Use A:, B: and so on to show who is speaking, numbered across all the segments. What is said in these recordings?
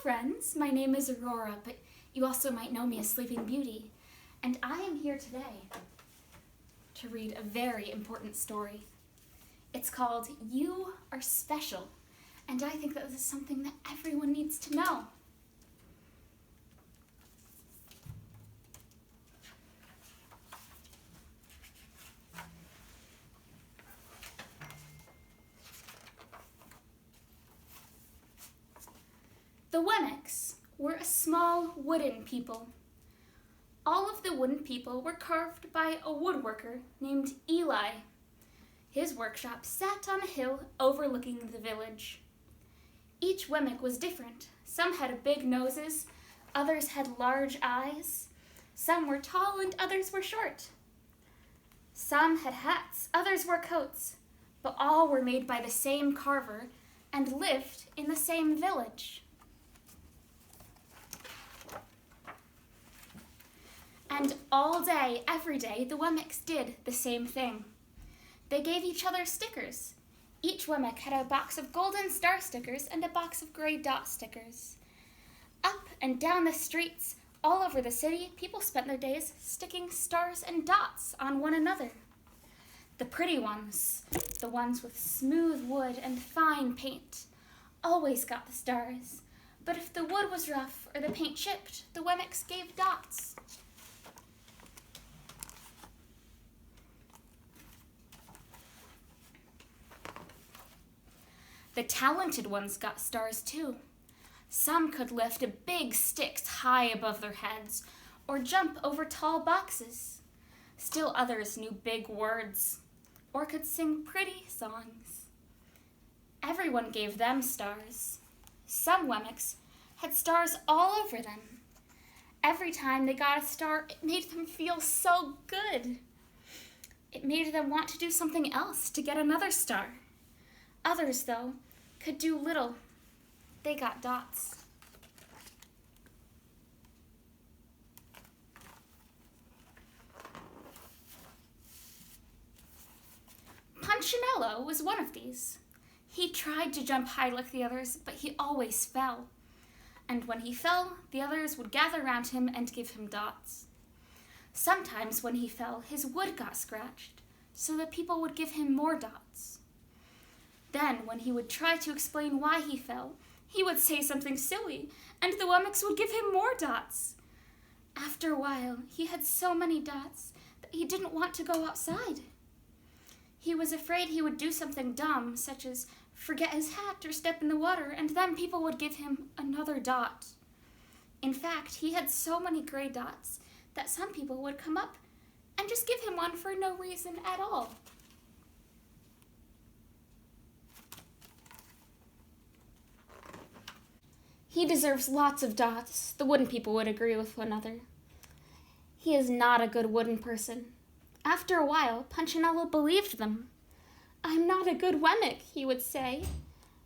A: friends, my name is Aurora, but you also might know me as Sleeping Beauty, and I am here today to read a very important story. It's called You Are Special, and I think that this is something that everyone needs to know. The Wemmicks were a small wooden people. All of the wooden people were carved by a woodworker named Eli. His workshop sat on a hill overlooking the village. Each Wemmick was different. Some had big noses, others had large eyes. Some were tall and others were short. Some had hats, others wore coats, but all were made by the same carver and lived in the same village. And all day, every day, the Wemmicks did the same thing. They gave each other stickers. Each Wemmick had a box of golden star stickers and a box of gray dot stickers. Up and down the streets, all over the city, people spent their days sticking stars and dots on one another. The pretty ones, the ones with smooth wood and fine paint, always got the stars. But if the wood was rough or the paint chipped, the Wemmicks gave dots. The talented ones got stars too. Some could lift big sticks high above their heads or jump over tall boxes. Still others knew big words or could sing pretty songs. Everyone gave them stars. Some Wemmicks had stars all over them. Every time they got a star, it made them feel so good. It made them want to do something else to get another star. Others, though, could do little. They got dots. Punchinello was one of these. He tried to jump high like the others, but he always fell. And when he fell, the others would gather around him and give him dots. Sometimes when he fell, his wood got scratched, so that people would give him more dots. Then, when he would try to explain why he fell, he would say something silly, and the Wemmicks would give him more dots. After a while, he had so many dots that he didn't want to go outside. He was afraid he would do something dumb, such as forget his hat or step in the water, and then people would give him another dot. In fact, he had so many gray dots that some people would come up and just give him one for no reason at all. He deserves lots of dots, the wooden people would agree with one another. He is not a good wooden person. After a while, Punchinello believed them. I'm not a good Wemmick, he would say.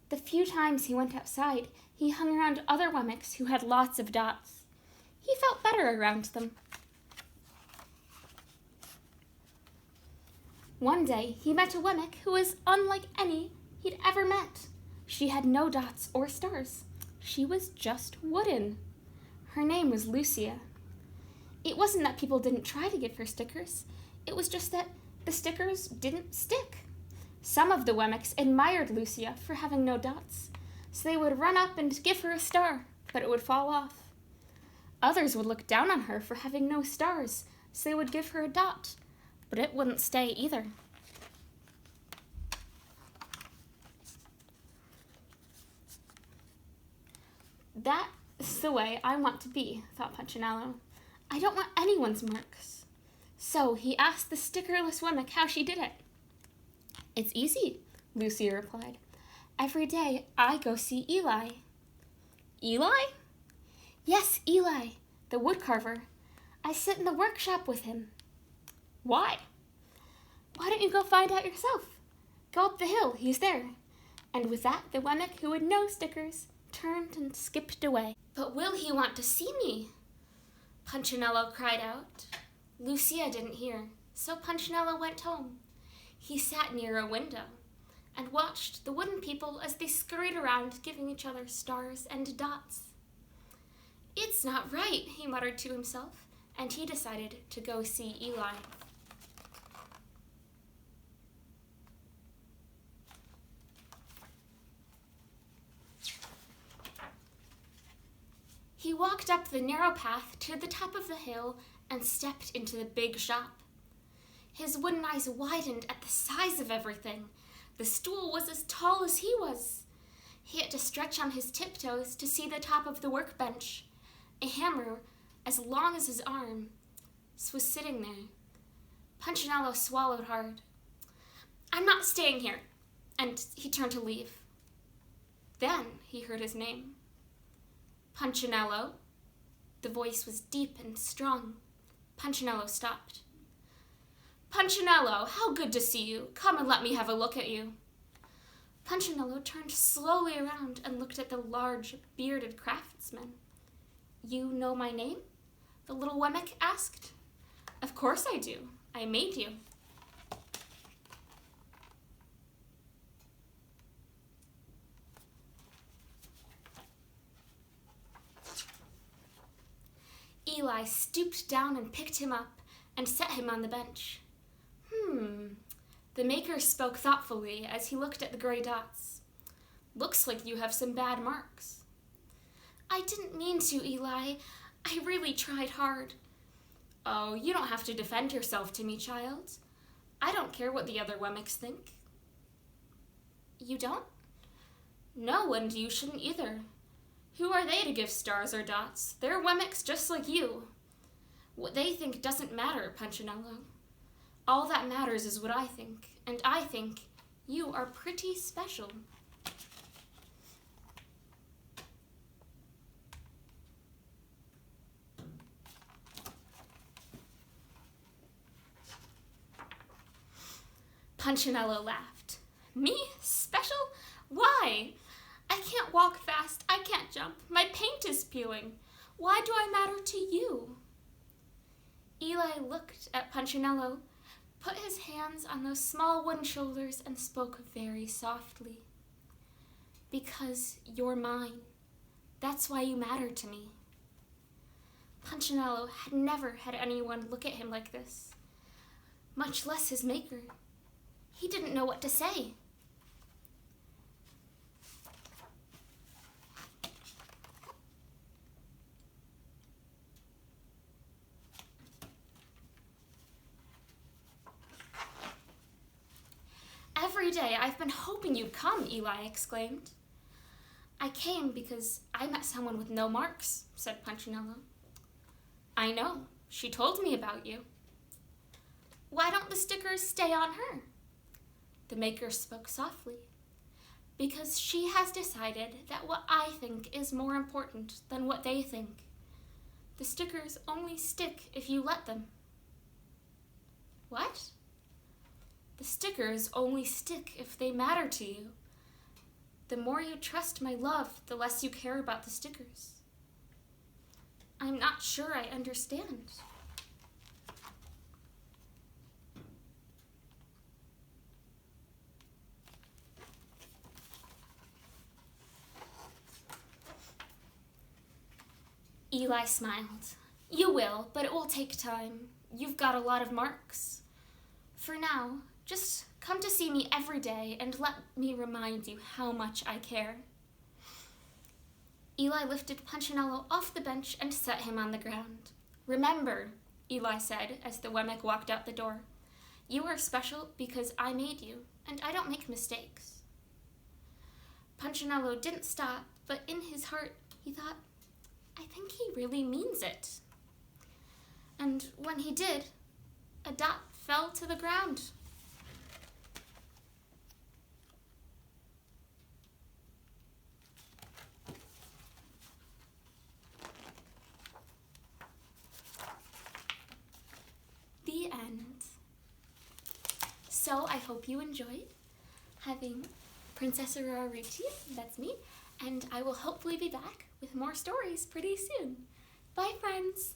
A: The few times he went outside, he hung around other Wemmicks who had lots of dots. He felt better around them. One day, he met a Wemmick who was unlike any he'd ever met. She had no dots or stars. She was just wooden. Her name was Lucia. It wasn't that people didn't try to give her stickers. It was just that the stickers didn't stick. Some of the Wemmicks admired Lucia for having no dots, so they would run up and give her a star, but it would fall off. Others would look down on her for having no stars, so they would give her a dot, but it wouldn't stay either. That's the way I want to be, thought Punchinello. I don't want anyone's marks. So he asked the stickerless Wemmick how she did it. It's easy, Lucia replied. Every day I go see Eli. Eli? Yes, Eli, the woodcarver. I sit in the workshop with him. Why? Why don't you go find out yourself? Go up the hill, he's there. And with that, the Wemmick who had no stickers turned and skipped away. But will he want to see me? Punchinello cried out. Lucia didn't hear, so Punchinello went home. He sat near a window and watched the wooden people as they scurried around giving each other stars and dots. It's not right, he muttered to himself, and he decided to go see Eli. He walked up the narrow path to the top of the hill and stepped into the big shop. His wooden eyes widened at the size of everything. The stool was as tall as he was. He had to stretch on his tiptoes to see the top of the workbench. A hammer, as long as his arm, was sitting there. Punchinello swallowed hard. "I'm not staying here," and he turned to leave. Then he heard his name. "Punchinello." The voice was deep and strong. Punchinello stopped. "Punchinello, how good to see you. Come and let me have a look at you." Punchinello turned slowly around and looked at the large, bearded craftsman. "You know my name?" the little Wemmick asked. "Of course I do. I made you." Eli stooped down and picked him up and set him on the bench. The maker spoke thoughtfully as he looked at the gray dots. "Looks like you have some bad marks." "I didn't mean to, Eli. I really tried hard." "Oh, you don't have to defend yourself to me, child. I don't care what the other Wemmicks think." "You don't?" "No, and you shouldn't either. Who are they to give stars or dots? They're Wemmicks just like you. What they think doesn't matter, Punchinello. All that matters is what I think, and I think you are pretty special." Punchinello laughed. "Me? Special? Why? I can't walk fast. I can't jump. My paint is peeling. Why do I matter to you?" Eli looked at Punchinello, put his hands on those small wooden shoulders, and spoke very softly. "Because you're mine. That's why you matter to me." Punchinello had never had anyone look at him like this, much less his maker. He didn't know what to say. "Every day I've been hoping you'd come," Eli exclaimed. "I came because I met someone with no marks," said Punchinello. "I know. She told me about you." "Why don't the stickers stay on her?" The maker spoke softly. "Because she has decided that what I think is more important than what they think. The stickers only stick if you let them." "What?" "The stickers only stick if they matter to you. The more you trust my love, the less you care about the stickers." "I'm not sure I understand." Eli smiled. "You will, but it will take time. You've got a lot of marks. For now, just come to see me every day and let me remind you how much I care." Eli lifted Punchinello off the bench and set him on the ground. "Remember," Eli said as the Wemmick walked out the door, "you are special because I made you, and I don't make mistakes." Punchinello didn't stop, but in his heart he thought, "I think he really means it." And when he did, a dot fell to the ground. The end. So I hope you enjoyed having Princess Aurora read to you. That's me. And I will hopefully be back with more stories pretty soon. Bye, friends!